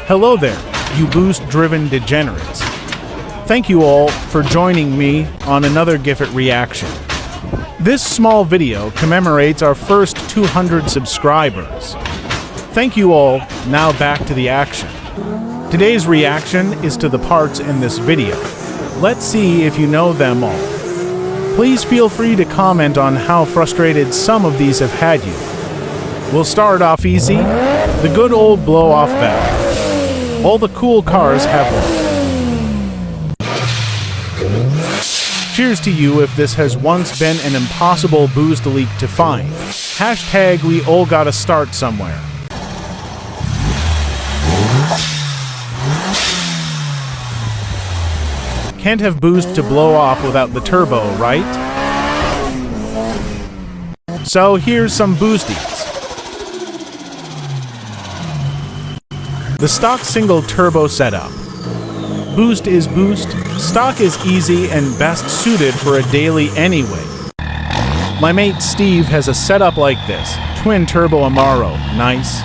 Hello there, you boost-driven degenerates. Thank you all for joining me on another giff reaction. This small video commemorates our first 200 subscribers. Thank you all, now back to the action. Today's reaction is to the parts in this video. Let's see if you know them all. Please feel free to comment on how frustrated some of these have had you. We'll start off easy. The good old blow-off valve. All the cool cars have one. Cheers to you if this has once been an impossible boost leak to find. Hashtag we all gotta start somewhere. Can't have boost to blow off without the turbo, right? So here's some boosties. The stock single turbo setup. Boost is boost, stock is easy and best suited for a daily anyway. My mate Steve has a setup like this, twin turbo Amaro, nice.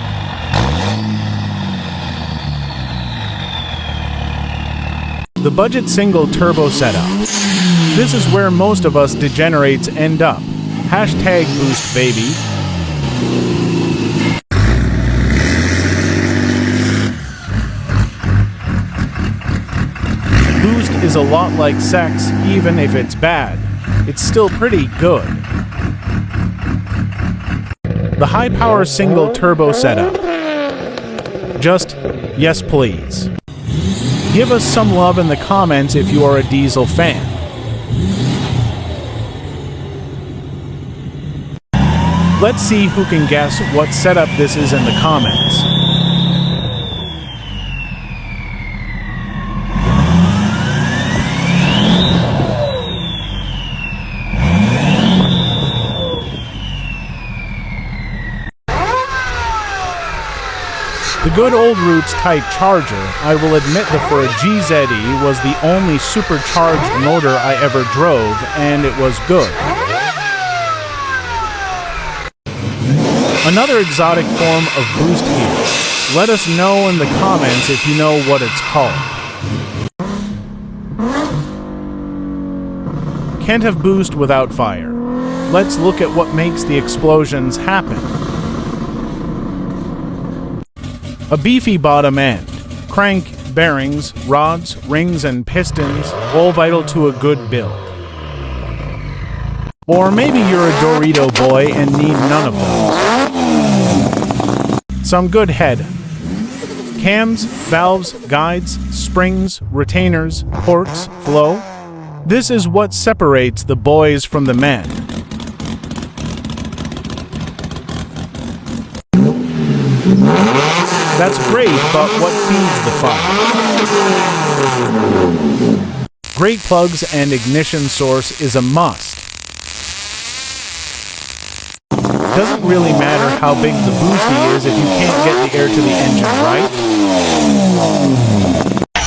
The budget single turbo setup. This is where most of us degenerates end up. Hashtag boost baby. Boost is a lot like sex, even if it's bad. It's still pretty good. The high-power single turbo setup. Just, yes please. Give us some love in the comments if you are a diesel fan. Let's see who can guess what setup this is in the comments. The good old Roots type charger, I will admit that for a GZE was the only supercharged motor I ever drove, and it was good. Another exotic form of boost gear. Let us know in the comments if you know what it's called. Can't have boost without fire. Let's look at what makes the explosions happen. A beefy bottom end, crank, bearings, rods, rings, and pistons, all vital to a good build. Or maybe you're a Dorito boy and need none of those. Some good head. Cams, valves, guides, springs, retainers, ports, flow. This is what separates the boys from the men. That's great, but what feeds the fire? Great plugs and ignition source is a must. Doesn't really matter how big the boosty is if you can't get the air to the engine, right?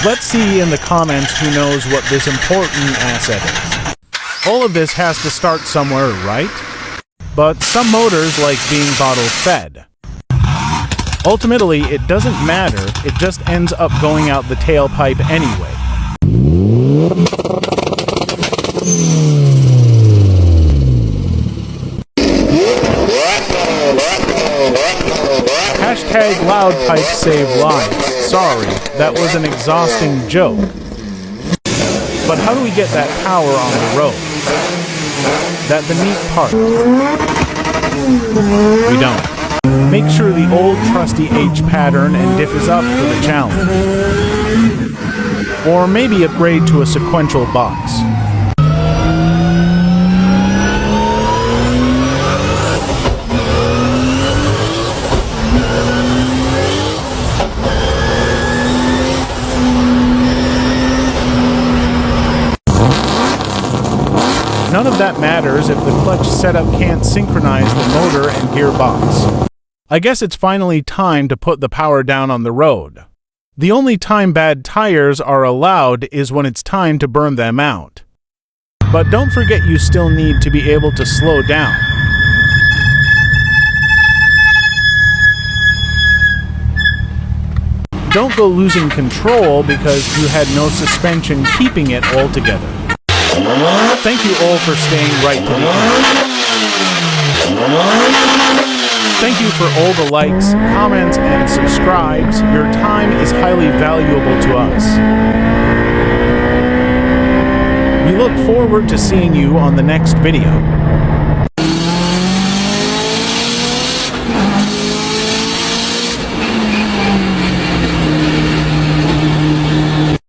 Let's see in the comments who knows what this important asset is. All of this has to start somewhere, right? But some motors like being bottle fed. Ultimately, it doesn't matter, it just ends up going out the tailpipe anyway. Hashtag loud pipes save lives. Sorry, that was an exhausting joke. But how do we get that power on the road? That's the neat part. We don't. Make sure the old trusty H pattern and diff is up for the challenge. Or maybe upgrade to a sequential box. None of that matters if the clutch setup can't synchronize the motor and gearbox. I guess it's finally time to put the power down on the road. The only time bad tires are allowed is when it's time to burn them out. But don't forget you still need to be able to slow down. Don't go losing control because you had no suspension keeping it all together. Thank you all for staying right to the end. Thank you for all the likes, comments, and subscribes. Your time is highly valuable to us. We look forward to seeing you on the next video.